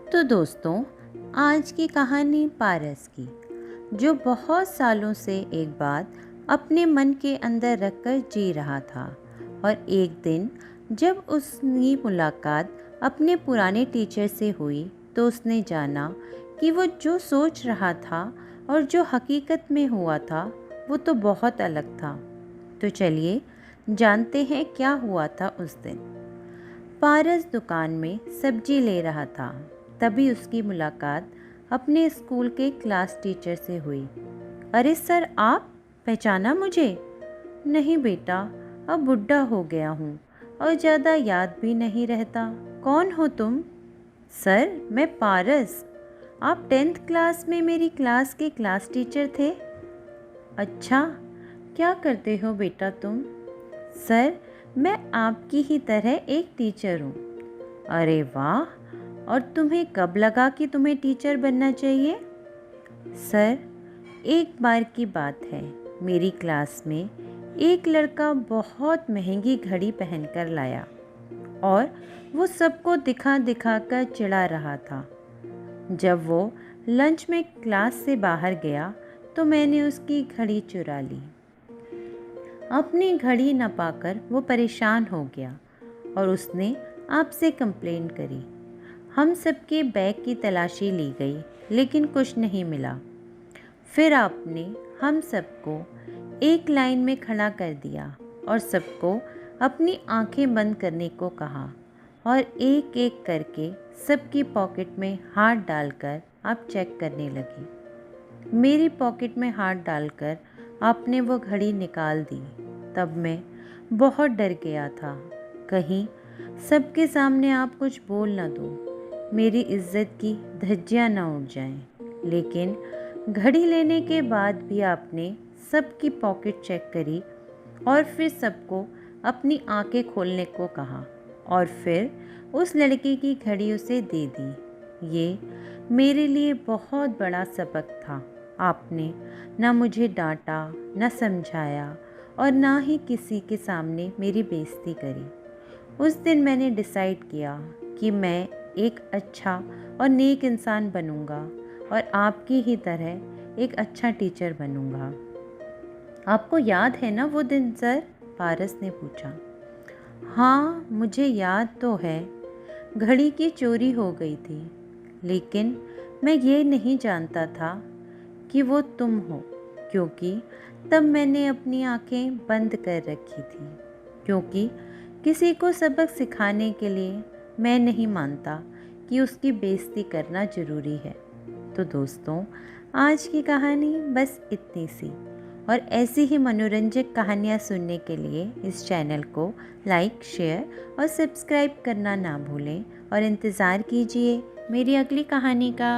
तो दोस्तों, आज की कहानी पारस की, जो बहुत सालों से एक बात अपने मन के अंदर रखकर जी रहा था। और एक दिन जब उसकी मुलाकात अपने पुराने टीचर से हुई तो उसने जाना कि वो जो सोच रहा था और जो हकीकत में हुआ था वो तो बहुत अलग था। तो चलिए जानते हैं क्या हुआ था उस दिन। पारस दुकान में सब्जी ले रहा था। तभी उसकी मुलाकात अपने स्कूल के क्लास टीचर से हुई। अरे सर, आप पहचाना मुझे? नहीं बेटा, अब बुढ़ा हो गया हूँ और ज़्यादा याद भी नहीं रहता। कौन हो तुम? सर, मैं पारस। आप 10th क्लास में मेरी क्लास के क्लास टीचर थे। अच्छा, क्या करते हो बेटा तुम? सर, मैं आपकी ही तरह एक टीचर हूँ। अरे वाह! और तुम्हें कब लगा कि तुम्हें टीचर बनना चाहिए? सर, एक बार की बात है, मेरी क्लास में एक लड़का बहुत महंगी घड़ी पहनकर लाया और वो सबको दिखा दिखा कर चिढ़ा रहा था। जब वो लंच में क्लास से बाहर गया तो मैंने उसकी घड़ी चुरा ली। अपनी घड़ी न पाकर वो परेशान हो गया और उसने आपसे कंप्लेंट करी। हम सबके बैग की तलाशी ली गई लेकिन कुछ नहीं मिला। फिर आपने हम सबको एक लाइन में खड़ा कर दिया और सबको अपनी आंखें बंद करने को कहा और एक एक करके सबकी पॉकेट में हाथ डालकर आप चेक करने लगे। मेरी पॉकेट में हाथ डालकर आपने वो घड़ी निकाल दी। तब मैं बहुत डर गया था, कहीं सबके सामने आप कुछ बोल ना दो, मेरी इज्जत की धज्जियां ना उड़ जाएं। लेकिन घड़ी लेने के बाद भी आपने सबकी पॉकेट चेक करी और फिर सबको अपनी आंखें खोलने को कहा और फिर उस लड़के की घड़ी उसे दे दी। ये मेरे लिए बहुत बड़ा सबक था। आपने ना मुझे डांटा, ना समझाया और ना ही किसी के सामने मेरी बेइज्जती करी। उस दिन मैंने डिसाइड किया कि मैं एक अच्छा और नेक इंसान बनूंगा और आपकी ही तरह एक अच्छा टीचर बनूंगा। आपको याद है ना वो दिन सर? पारस ने पूछा। हाँ, मुझे याद तो है। घड़ी की चोरी हो गई थी, लेकिन मैं ये नहीं जानता था कि वो तुम हो, क्योंकि तब मैंने अपनी आंखें बंद कर रखी थी। क्योंकि किसी को सबक सिखाने के लिए मैं नहीं मानता कि उसकी बेइज्जती करना ज़रूरी है। तो दोस्तों, आज की कहानी बस इतनी सी। और ऐसी ही मनोरंजक कहानियाँ सुनने के लिए इस चैनल को लाइक, शेयर और सब्सक्राइब करना ना भूलें और इंतज़ार कीजिए मेरी अगली कहानी का।